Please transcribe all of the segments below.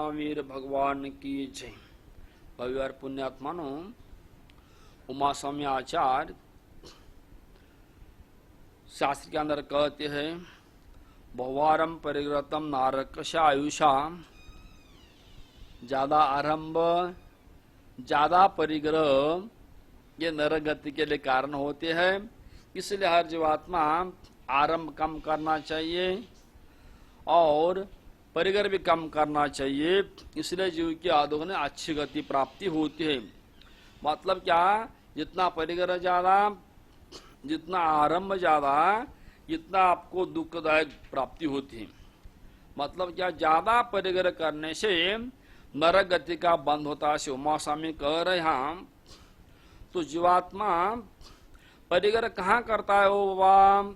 महावीर भगवान की जय। कविवर पुण्यात्मानो, उमा स्वामी आचार्य शास्त्र के अंदर कहते हैं, बहुवारम परिग्रतम नारकश आयुषा, ज्यादा आरंभ ज्यादा परिग्रह ये नरगति के लिए कारण होते हैं। इसलिए हर जीवात्मा आरंभ कम करना चाहिए और परिग्रह भी कम करना चाहिए। इसलिए जीव की आदों ने अच्छी गति प्राप्ति होती है। मतलब क्या, जितना परिग्रह ज्यादा, जितना आरंभ ज्यादा, इतना आपको दुखदायक प्राप्ति होती है। मतलब क्या, ज्यादा परिग्रह करने से नरक गति का बंध होता है। उमा स्वामी कह रहे हैं, तो जीवात्मा परिग्रह कहाँ करता है? वो बाबा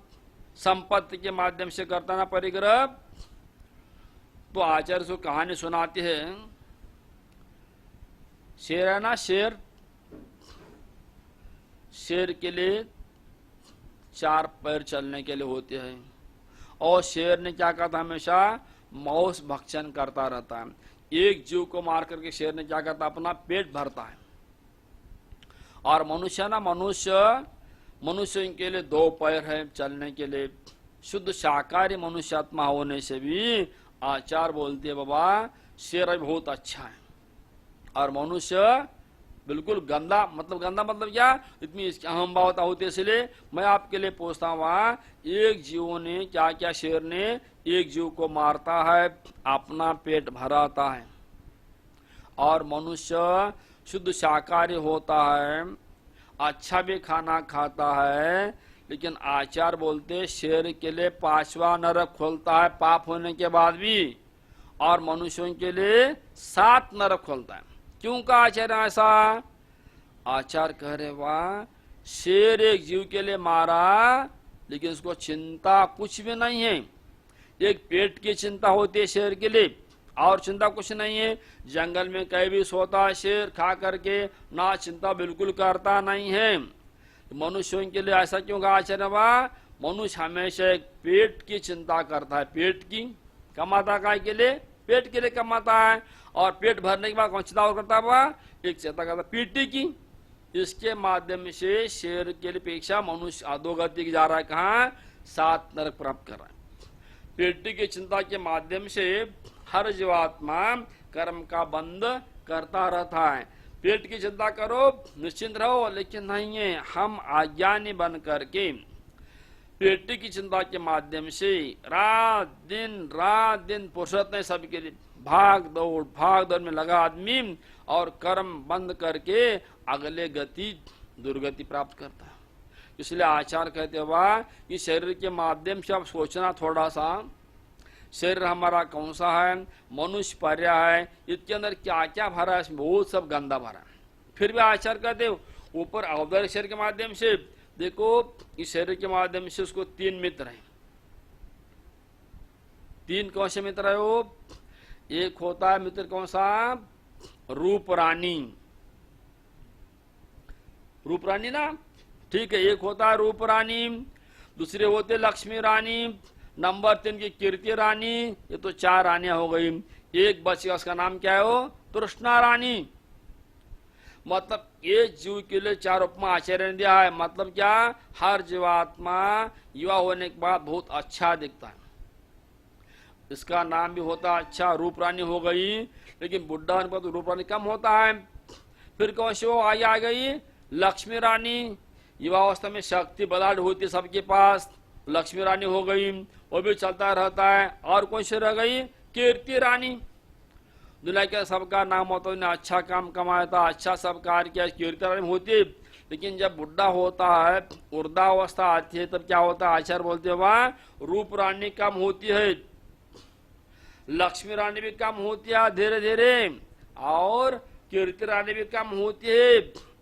संपत्ति के माध्यम से करता ना परिग्रह। तो आचार्य को कहानी सुनाती है। शेर है ना, शेर के लिए 4 पैर चलने के लिए होते हैं और शेर ने क्या करता, हमेशा मांस भक्षण करता रहता है। एक जीव को मार करके शेर ने क्या करता, अपना पेट भरता है। और मनुष्य ना, मनुष्य के लिए 2 पैर है चलने के लिए। शुद्ध शाकाहारी मनुष्यात्मा होने से भी आचार बोलते हैं, बाबा शेर बहुत अच्छा है और मनुष्य बिल्कुल गंदा। मतलब क्या, इतनी इसकी अहम भावता होती है। इसलिए मैं आपके लिए पूछता हूँ, एक जीव ने क्या क्या, शेर ने एक जीव को मारता है, अपना पेट भराता है। और मनुष्य शुद्ध शाकाहारी होता है, अच्छा भी खाना खाता है, लेकिन आचार बोलते शेर के लिए 5वां नरक खोलता है पाप होने के बाद भी, और मनुष्यों के लिए 7 नरक खोलता है। क्यों का आचार्य ऐसा? आचार्य कह रहे, वाह, शेर एक जीव के लिए मारा, लेकिन उसको चिंता कुछ भी नहीं है। एक पेट की चिंता होती है शेर के लिए, और चिंता कुछ नहीं है। जंगल में कहीं भी सोता है शेर खा करके, ना चिंता बिल्कुल करता नहीं है। मनुष्यों के लिए ऐसा क्यों कहा आचार्य? मनुष्य हमेशा एक पेट की चिंता करता है। पेट की कमाता काय के लिए? पेट के लिए कमाता है। और पेट भरने के बाद कौन चिंता करता है? एक चिंता करता है पीटी की। इसके माध्यम से शेर के लिए पेक्षा मनुष्य अधोगति जा रहा है। कहाँ? 7 नरक प्राप्त कर रहा है। पेटी की चिंता के माध्यम से हर जीवात्मा कर्म का बंध करता रहता है। पेट की चिंता करो, निश्चिंत रहो, लेकिन नहीं है, हम अज्ञानी बन करके पेट की चिंता के माध्यम से रात दिन फुर्सत नहीं, सबके लिए भाग दौड़ में लगा आदमी, और कर्म बंद करके अगले गति दुर्गति प्राप्त करता है। इसलिए आचार्य कहते हुआ कि शरीर के माध्यम से आप सोचना थोड़ा सा, शरीर हमारा कौन सा है, मनुष्य पर्या है, इसके अंदर क्या क्या भरा है, बहुत सब गंदा भरा है। फिर भी आचार्य कहते ऊपर औदारिक शरीर के माध्यम से देखो, इस शरीर के माध्यम से उसको 3 मित्र हैं। 3 कौन से मित्र है वो? एक होता है मित्र कौन सा? रूप रानी ना, ठीक है। एक होता है रूप रानी, दूसरे होते लक्ष्मी रानी, नंबर 3 की कीर्ति रानी। ये तो 4 रानियां हो गई। एक बच गया, उसका नाम क्या है? वो तृष्णा रानी। मतलब एक जीव के लिए 4 उपमा आचार्य ने दिया है। मतलब क्या, हर जीवात्मा युवा होने के बाद बहुत अच्छा दिखता है, इसका नाम भी होता है अच्छा, रूप रानी हो गई। लेकिन बुढ़ा होने पर तो रूप रानी कम होता है। फिर कौन सी वो आ गई? लक्ष्मी रानी। युवावस्था में शक्ति बलाढ़ होती है सबके पास, लक्ष्मी रानी हो गई, वो भी चलता रहता है। और कौन सी रह गई? कीर्ति रानी। दुनिया के सबका नाम होता है, अच्छा काम कमाया था, अच्छा सब कार्य किया, कीर्ति रानी होती। लेकिन जब बुढ़ा होता है, वृद्धावस्था आती है, तब क्या होता है? आचार्य बोलते हैं रूप रानी कम होती है, लक्ष्मी रानी भी कम होती है धीरे धीरे, और कीर्ति रानी भी कम होती है।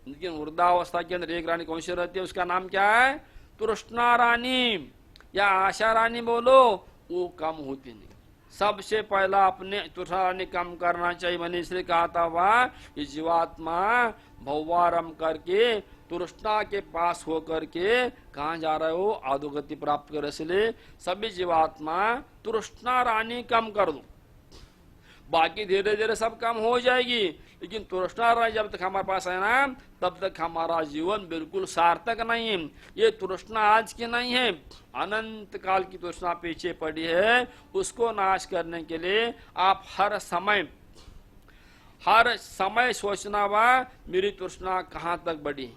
लेकिन वृद्धावस्था के अंदर एक रानी कौन सी रहती है? उसका नाम क्या है? तृष्णा रानी या आशा रानी बोलो, वो कम होती नहीं। सबसे पहला अपने तृष्णा रानी कम करना चाहिए। मैंने इसलिए कहा था वह जीवात्मा भौवारम करके तृष्णा के पास होकर के कहाँ जा रहे हो? अधोगति प्राप्त कर। इसलिए सभी जीवात्मा तृष्णा रानी कम कर दो। बाकी धीरे धीरे सब काम हो जाएगी, लेकिन तृष्णा रहे जब तक हमारे पास है ना, तब तक हमारा जीवन बिल्कुल सार्थक नहीं है। ये तृष्णा आज की नहीं है, अनंत काल की तृष्णा पीछे पड़ी है। उसको नाश करने के लिए आप हर समय सोचना वा मेरी तृष्णा कहाँ तक बढ़ी।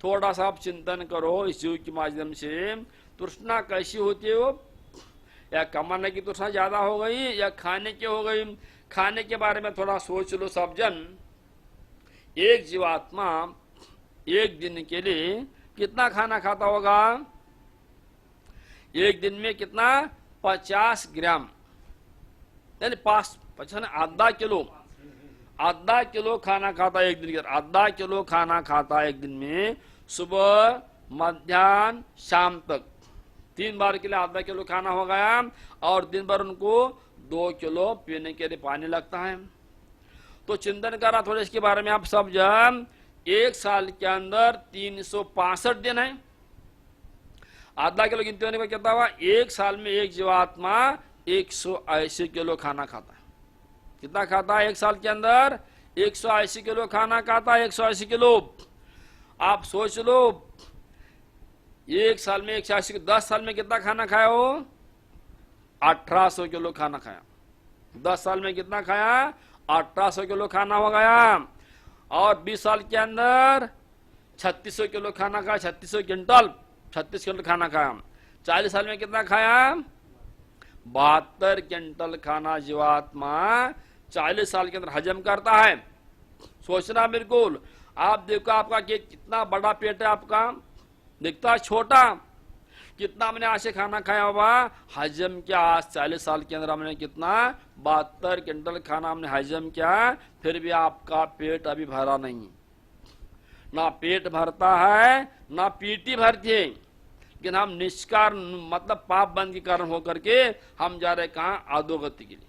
थोड़ा सा आप चिंतन करो इस जीव के माध्यम से, तृष्णा कैसी होती है वो, या कमाने की तृष्णा ज्यादा हो गई या खाने की हो गई। खाने के बारे में थोड़ा सोच लो सब जन। एक जीवात्मा एक दिन के लिए कितना खाना खाता होगा? एक दिन में कितना? 50 ग्राम, यानी 5 आधा किलो खाना खाता एक दिन के, आधा किलो खाना खाता एक दिन में, सुबह मध्याह्न शाम तक 3 बार के लिए आधा किलो खाना हो गया। और दिन भर उनको 2 किलो पीने के लिए पानी लगता है। तो चिंतन करा थोड़े इसके बारे में आप सब जन। एक साल के अंदर 365 दिन है, आधा किलो गिनती होने का कितना हुआ? एक साल में एक जीवात्मा 180 किलो खाना खाता है। कितना खाता है एक साल के अंदर? 180 किलो खाना खाता है। 180 किलो आप सोच लो, एक साल में 180, 10 साल में कितना खाना खाया हो? 1800 किलो खाना खाया। 10 साल में कितना खाया? 1800 किलो खाना हो गया। और 20 साल के अंदर 3600 किलो खाना खाया, 3600 क्विंटल, 36 क्विंटल खाना खाया। 40 साल में कितना खाया? 72 क्विंटल खाना जीवात्मा 40 साल के अंदर हजम करता है। सोचना बिल्कुल। आप देखो आपका कितना बड़ा पेट है, आपका दिखता है छोटा, कितना हमने आज से खाना खाया होगा, हजम किया आज 40 साल के अंदर हमने कितना? 72 क्विंटल खाना हमने हजम किया। फिर भी आपका पेट अभी भरा नहीं, ना पेट भरता है ना पीटी भरती है। लेकिन हम निष्कार मतलब पाप बंद के कारण होकर के हम जा रहे कहाँ? अधोगति के लिए।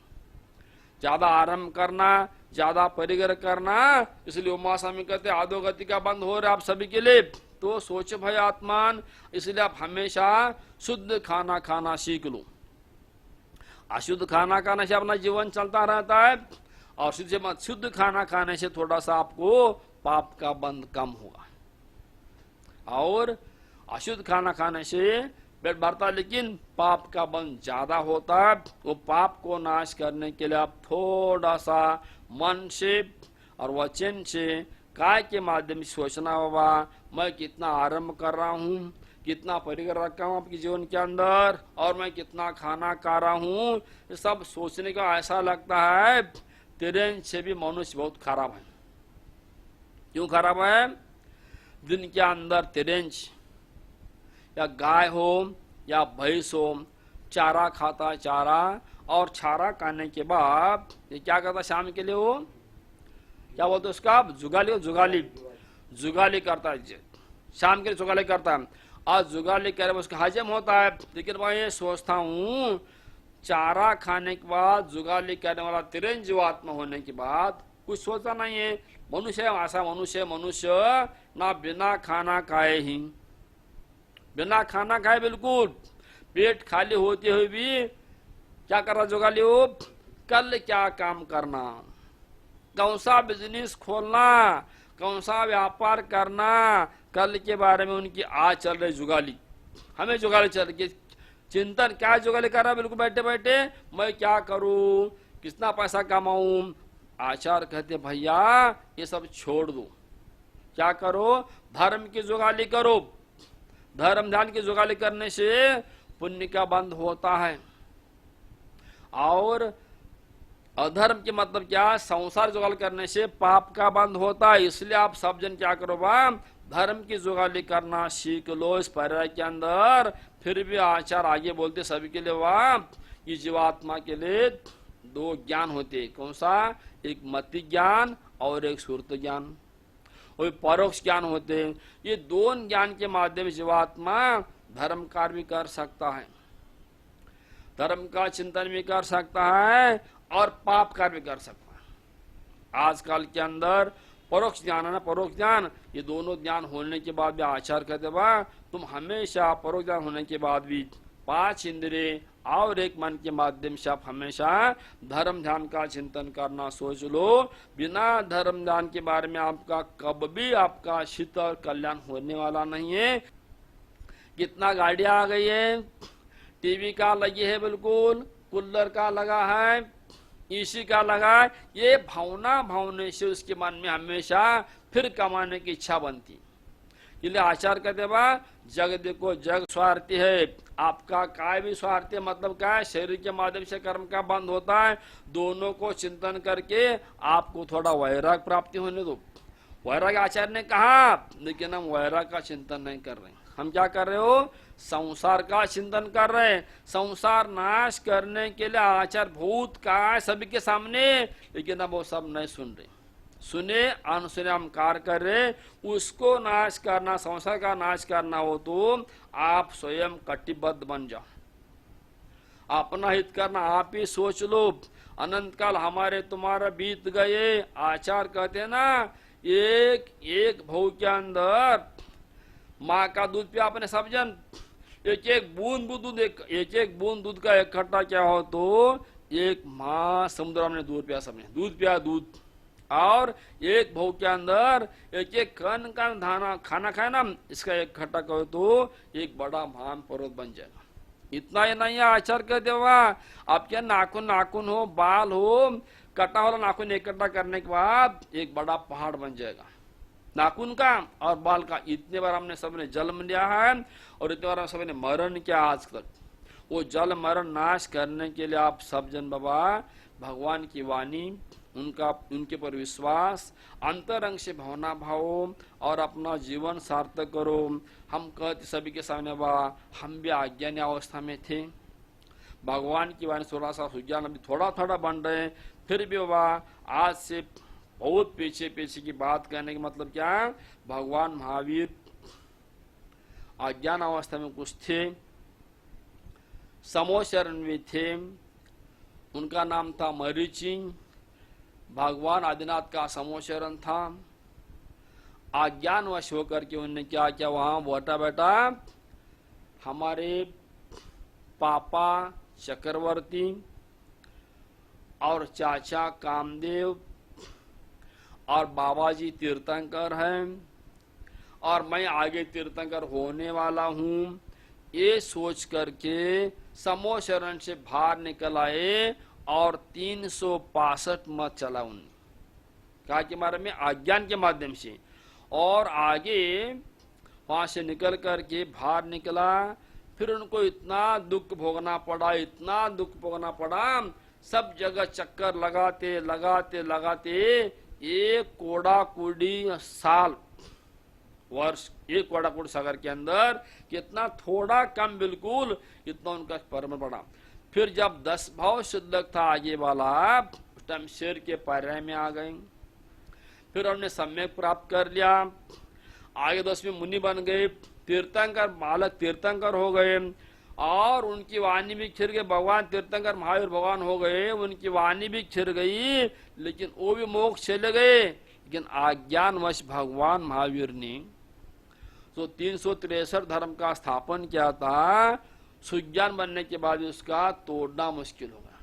ज्यादा आराम करना, ज्यादा परिग्रह करना, इसलिए उमा स्वामी कहते अधोगति का बंद हो रहा है आप सभी के लिए। तो सोच भाई आत्मान, इसलिए आप हमेशा शुद्ध खाना खाना सीख लो। अशुद्ध खाना खाने से अपना जीवन चलता रहता है, और शुद्ध खाना खाने से थोड़ा सा आपको पाप का बंध कम होगा। और अशुद्ध खाना खाने से पेट भरता, लेकिन पाप का बंध ज्यादा होता है। वो पाप को नाश करने के लिए आप थोड़ा सा मन से और वचन से, काय के माध्यम से सोचना होगा, मैं कितना आरंभ कर रहा हूँ, कितना परिग्रह रखा हूँ आपके जीवन के अंदर, और मैं कितना खाना खा रहा हूँ। ये सब सोचने का ऐसा लगता है तिरंज से भी मनुष्य बहुत खराब है। क्यों खराब है? दिन के अंदर तिरंज या गाय हो या भैंस हो, चारा खाता, चारा और चारा खाने के बाद ये क्या करता? शाम के लिए वो क्या बोलते उसका? जुगाली करता है। शाम के लिए जुगाली करता है। आज जुगाली करे उसका हजम होता है। लेकिन मैं ये सोचता हूँ, चारा खाने के बाद जुगाली करने वाला तिरंज जीवात्मा होने के बाद कुछ सोचता नहीं है। मनुष्य ऐसा मनुष्य ना बिना खाना खाए ही, बिना खाना खाए बिल्कुल पेट खाली होते हुए भी क्या कर रहा जुगाली हो? कल क्या काम करना, कौन सा बिजनेस खोलना, कौन सा व्यापार करना, कल के बारे में उनकी आज चल रही जुगाली। हमें जुगाली चल रही, चिंतन क्या जुगाली कर रहा? बिल्कुल बैठे बैठे मैं क्या करूं, कितना पैसा कमाऊं। आचार्य कहते भैया ये सब छोड़ दो, क्या करो? धर्म की जुगाली करो। धर्म ध्यान की जुगाली करने से पुण्य का बंध होता है। और अधर्म के मतलब क्या? संसार जुगाली करने से पाप का बंध होता है। इसलिए आप सब जन क्या करो बा? धर्म की जुगाली करना सीख लो इस पर्याय के अंदर। फिर भी आचार्य आगे बोलते सभी के लिए वाह, कि जीवात्मा के लिए 2 ज्ञान होते। कौन सा? एक मति ज्ञान और एक सुरत ज्ञान, और परोक्ष ज्ञान होते हैं। ये 2 ज्ञान के माध्यम से जीवात्मा धर्म कार्य भी कर सकता है, धर्म का चिंतन भी कर सकता है और पाप कार्य भी कर सकता है। आजकल के अंदर परोक्ष ज्ञान है ना, परोक्ष ज्ञान, ये दोनों ज्ञान होने के बाद भी आचार्य कहते बा तुम हमेशा परोक्ष ज्ञान होने के बाद भी 5 इंद्रिय और एक मन के माध्यम से आप हमेशा धर्म ध्यान का चिंतन करना सोच लो। बिना धर्म ध्यान के बारे में आपका कब भी आपका हित और कल्याण होने वाला नहीं है। कितना गाड़ियां आ गई है, टीवी का लगी है, बिल्कुल कूलर का लगा है, एसी का लगा है, ये भावना भावने से उसके मन में हमेशा फिर कमाने की इच्छा बनती। इसलिए आचार्य कहते बा जग देखो जग स्वार्थी है, आपका काय भी स्वार्थी है। मतलब क्या है, शरीर के माध्यम से कर्म का बंध होता है। दोनों को चिंतन करके आपको थोड़ा वैराग प्राप्ति होने दो। वैराग आचार्य ने कहा, लेकिन हम वैराग का चिंतन नहीं कर रहे। हम क्या कर रहे हो, संसार का चिंतन कर रहे हैं। संसार नाश करने के लिए आचार्य भूत का है सभी के सामने, लेकिन अब वो सब नहीं सुन रहे। सुने अनसुने हम कार्य कर रहे। उसको नाश करना, संसार का नाश करना हो तो आप स्वयं कटिबद्ध बन जाओ। अपना हित करना आप ही सोच लो। अनंत काल हमारे तुम्हारा बीत गए। आचार्य कहते हैं ना, एक एक भव के अंदर माँ का दूध पिया आपने सब जन, एक एक बूंद दूध, एक एक बूंद दूध का इकट्ठा क्या हो तो एक माँ समुद्र में दूध पिया, सबने दूध पिया दूध। और एक भव के अंदर एक एक कण कण दाना खाना खाए ना, इसका इकट्ठा करो तो एक बड़ा महान पर्वत बन जाएगा। इतना ही नहीं है, आचार्य कहते हुआ आपके नाखून नाखून हो, बाल हो, कटा वाला नाखून इकट्ठा करने के बाद एक बड़ा पहाड़ बन जाएगा। नाखून का और बाल का इतने बार हमने सबने जन्म लिया है और इतने बार हम सबने मरण किया आज तक। वो जल मरण नाश करने के लिए आप सब जन बाबा भगवान की वाणी, उनके पर विश्वास, अंतरंग से भावना भाव और अपना जीवन सार्थक करो। हम कहते सभी के सामने बाबा हम भी अज्ञानी अवस्था में थे, भगवान की वाणी थोड़ा सा सुज्ञान अभी थोड़ा थोड़ा बन रहे, फिर भी बाबा आज से बहुत पीछे पीछे की बात कहने का मतलब क्या है, भगवान महावीर अज्ञान अवस्था में कुछ थे, समोशरण में थे, उनका नाम था मरीचि। भगवान आदिनाथ का समोशरण था। अज्ञानवश होकर के उन्होंने क्या किया, वहां बैठा बैठा हमारे पापा चक्रवर्ती और चाचा कामदेव और बाबा जी तीर्थंकर हैं और मैं आगे तीर्थंकर होने वाला हूँ, ये सोच करके समोशरण से बाहर निकल आए और 365 मत चला उन्हें, कहा कि हमारे में अज्ञान के माध्यम से। और आगे वहां से निकल करके बाहर निकला, फिर उनको इतना दुख भोगना पड़ा, इतना दुख भोगना पड़ा, सब जगह चक्कर लगाते लगाते लगाते एक कोड़ा कुड़ी साल वर्ष, एक कोड़ा कुड़ी सागर के अंदर कितना थोड़ा कम बिल्कुल इतना उनका परम पड़ा। फिर जब 10 भाव शुद्धक था आगे वाला, उस टाइम शेर के पैर में आ गए। फिर हमने सम्यक प्राप्त कर लिया, आगे 10 में मुनि बन गए, तीर्थंकर बालक तीर्थंकर हो गए और उनकी वाणी भी खिर गई। भगवान तीर्थंकर महावीर भगवान हो गए, उनकी वाणी भी खिर गई, लेकिन वो भी मोक्ष चले गए। लेकिन अज्ञानवश भगवान महावीर ने तो 363 धर्म का स्थापन किया था, सुज्ञान बनने के बाद उसका तोड़ना मुश्किल होगा।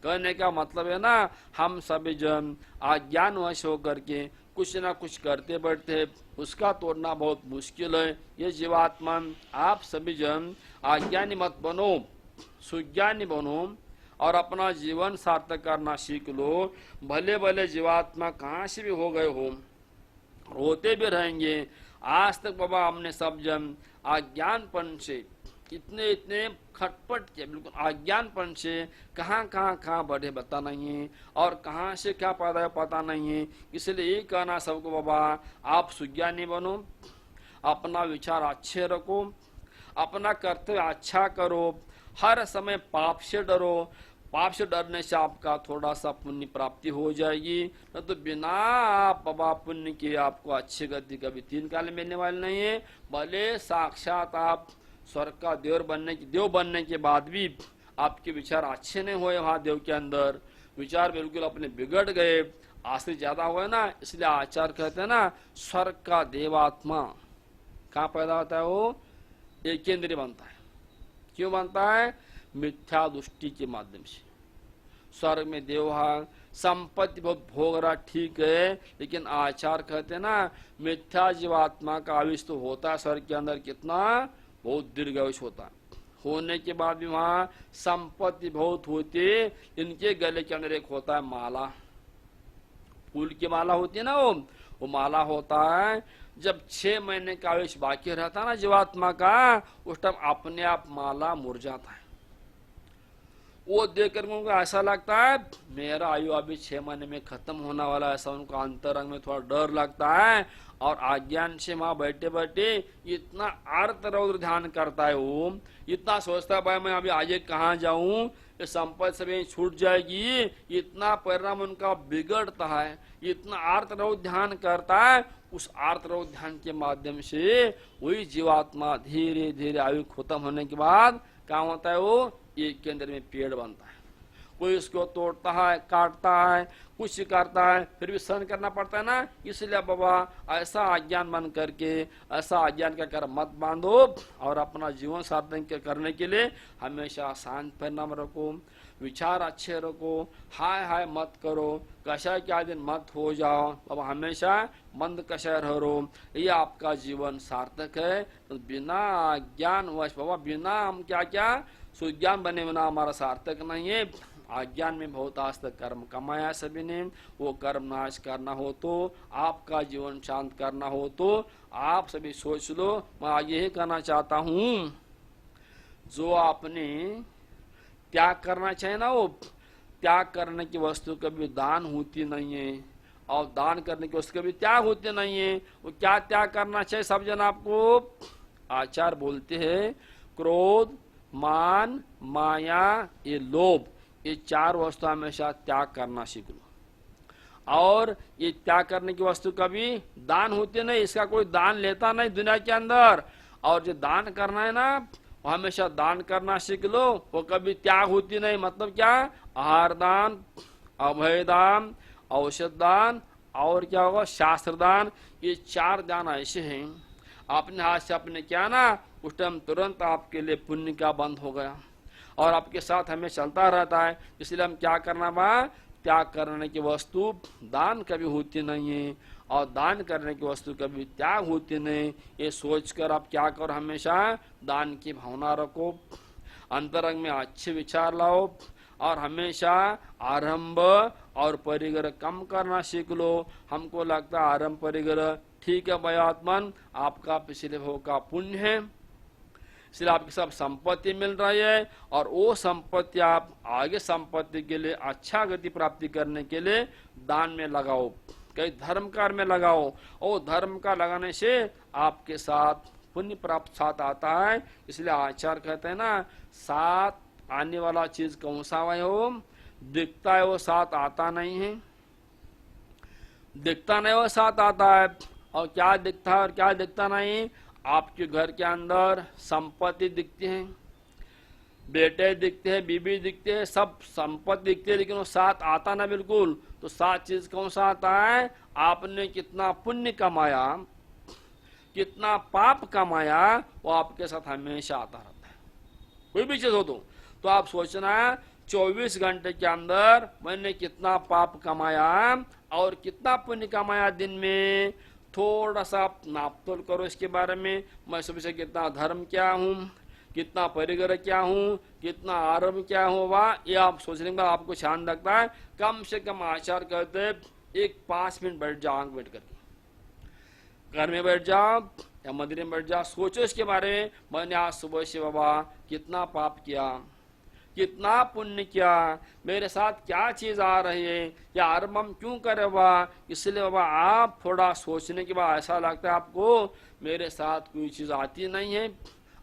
कहने का मतलब है ना, हम सभी जन अज्ञानवश होकर के कुछ ना कुछ करते बैठते, उसका तोड़ना बहुत मुश्किल है। ये जीवात्मा आप सभी जन अज्ञानी मत बनो, सुज्ञानी बनो और अपना जीवन सार्थक करना सीख लो। भले भले जीवात्मा कहाँ से भी हो गए हो, रोते भी रहेंगे। आज तक बाबा हमने सब जन अज्ञानपन से इतने खटपट के, बिल्कुल अज्ञानपन से कहाँ बढ़े पता नहीं है और कहाँ से क्या पैदा है पता नहीं है। इसलिए ये कहना सबको बाबा आप सुज्ञानी बनो, अपना विचार अच्छे रखो, अपना कर्तव्य अच्छा करो, हर समय पाप से डरो। पाप से डरने से आपका थोड़ा सा पुण्य प्राप्ति हो जाएगी, न तो बिना आप बाबा पुण्य के आपको अच्छी गति कभी 3 काल मिलने वाली नहीं है। भले साक्षात आप स्वर्ग का देव बनने के बाद भी आपके विचार अच्छे नहीं हुए, वहां देव के अंदर विचार बिल्कुल अपने बिगड़ गए, आस्ते ज्यादा हुए ना। इसलिए आचार्य कहते हैं ना, स्वर्ग का देवात्मा कहाँ पैदा होता है, वो एकेंद्रीय बनता है। क्यों बनता है, मिथ्या दृष्टि के माध्यम से। स्वर्ग में देवहा संपत्ति बहुत भोग रहा, ठीक है, लेकिन आचार कहते हैं ना, मिथ्या जीवात्मा का आयुष तो होता है स्वर्ग के अंदर, कितना बहुत दीर्घ आयुष होता है, होने के बाद भी वहां संपत्ति बहुत होती। इनके गले के अंदर एक होता है माला, फूल की माला होती है ना, वो माला होता है। जब 6 महीने का आयुष बाकी रहता है ना जीवात्मा का, उस टाइम अपने आप माला मुरझाता है। वो देख कर उनको ऐसा लगता है मेरा आयु अभी 6 महीने में खत्म होने वाला है, ऐसा उनको अंतरंग में थोड़ा डर लगता है। और अज्ञान से वहां बैठे बैठे इतना आर्त रौद्र ध्यान करता है, वो इतना सोचता है भाई मैं अभी आगे कहाँ जाऊं, ये संपत्ति सब छूट जाएगी, इतना परिणाम उनका बिगड़ता है, इतना आर्त रौद्र ध्यान करता है। उस आर्त रौद्र ध्यान के माध्यम से वही जीवात्मा धीरे धीरे आयु खत्म होने के बाद क्या होता है, वो एक के अंदर में पेड़ बनता है। कोई इसको तोड़ता है, काटता है, कुछ करता है, फिर भी सहन करना पड़ता है ना। इसलिए बाबा ऐसा अज्ञान बन करके, ऐसा अज्ञान का कर मत बांधो और अपना जीवन सार्थक करने के लिए हमेशा शांत परिणाम रखो, विचार अच्छे रखो, हाय हाय मत करो, कषाय के दिन मत हो जाओ, बाबा हमेशा मंद कषाय रहो, ये आपका जीवन सार्थक है। तो बिना ज्ञान वश बाबा, बिना हम क्या क्या सुज्ञान बने बिना हमारा सार्थक नहीं है। अज्ञान में बहुत आज तक कर्म कमाया सभी ने, वो कर्म नाश करना हो तो, आपका जीवन शांत करना हो तो आप सभी सोच लो। मैं आगे यही कहना चाहता हूँ, जो आपने त्याग करना चाहिए ना, वो त्याग करने की वस्तु कभी दान होती नहीं है, और दान करने की वस्तु कभी त्याग होती नहीं है। वो क्या त्याग करना चाहिए सब जन आपको आचार बोलते हैं, क्रोध, मान, माया, ये लोभ, ये 4 वस्तु हमेशा त्याग करना सीख लो। और ये त्याग करने की वस्तु कभी दान होती नहीं, इसका कोई दान लेता नहीं दुनिया के अंदर। और जो दान करना है ना, वो हमेशा दान करना सीख लो, वो कभी त्याग होती नहीं। मतलब क्या, आहार दान, अभय दान, औषध दान और क्या होगा, शास्त्र दान। ये 4 दान ऐसे हैं, अपने हाथ से आपने किया ना, उस टाइम तुरंत आपके लिए पुण्य का बंद हो गया और आपके साथ हमें चलता रहता है। इसलिए हम क्या करना बा, त्याग करने की वस्तु दान कभी होती नहीं है, और दान करने की वस्तु कभी त्याग होती नहीं। ये सोचकर आप क्या करो, हमेशा दान की भावना रखो, अंतरंग में अच्छे विचार लाओ, और हमेशा आरंभ और परिग्रह कम करना सीख लो। हमको लगता है आरंभ परिग्रह ठीक है भाई आत्मन, आपका पिछले भोग का पुण्य है, इसलिए आपकी सब संपत्ति मिल रही है, और वो संपत्ति आप आगे संपत्ति के लिए अच्छा गति प्राप्ति करने के लिए दान में लगाओ, कई धर्म कार्य में लगाओ। और धर्म का लगाने से आपके साथ पुण्य प्राप्त साथ आता है। इसलिए आचार कहते हैं ना, साथ आने वाला चीज कौन सा हो, दिखता है वो साथ आता नहीं है, दिखता नहीं वो साथ आता है। और क्या दिखता है और क्या दिखता नहीं, आपके घर के अंदर संपत्ति दिखती है, बेटे दिखते हैं, बीबी दिखते हैं, सब संपत्ति दिखती है, लेकिन वो साथ आता ना बिल्कुल। तो साथ चीज कौन सा आता है, आपने कितना पुण्य कमाया, कितना पाप कमाया, वो आपके साथ हमेशा आता रहता है। कोई भी चीज हो तो आप सोचना 24 घंटे के अंदर मैंने कितना पाप कमाया और कितना पुण्य कमाया दिन में, थोड़ा सा आप नापतोल करो इसके बारे में। मैं सुबह से कितना धर्म क्या हूँ, कितना परिग्रह क्या हूँ, कितना आरंभ क्या हुआ, ये आप सोचने के बाद आपको ध्यान रखता है। कम से कम आचार करते 5 मिनट बैठ जाओ, आंख बैठ करके घर में बैठ जाओ या मंदिर में बैठ जाओ, सोचो इसके बारे में। मैंने आज सुबह से बाबा कितना पाप किया, कितना पुण्य किया, मेरे साथ क्या चीज आ रही है, या आरंभ हम क्यों करे बाबा। इसलिए बाबा आप थोड़ा सोचने के बाद ऐसा लगता है आपको मेरे साथ कोई चीज आती नहीं है,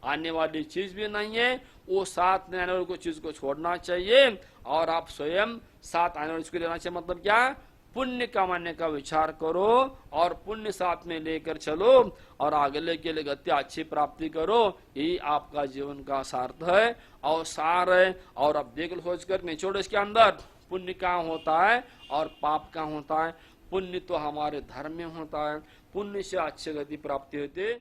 आने वाली चीज भी नहीं है, वो साथ में आने वाली कोई चीज को छोड़ना चाहिए और आप स्वयं साथ आने वाली चीज को लेना चाहिए। मतलब क्या, पुण्य कमाने का विचार करो और पुण्य साथ में लेकर चलो और आगे के लिए गति अच्छी प्राप्ति करो। यही आपका जीवन का सार्थ है और सार है। और अब देख सोच कर निचोड़ इसके अंदर पुण्य कहाँ होता है और पाप कहाँ होता है। पुण्य तो हमारे धर्म में होता है, पुण्य से अच्छी गति प्राप्ति होती है।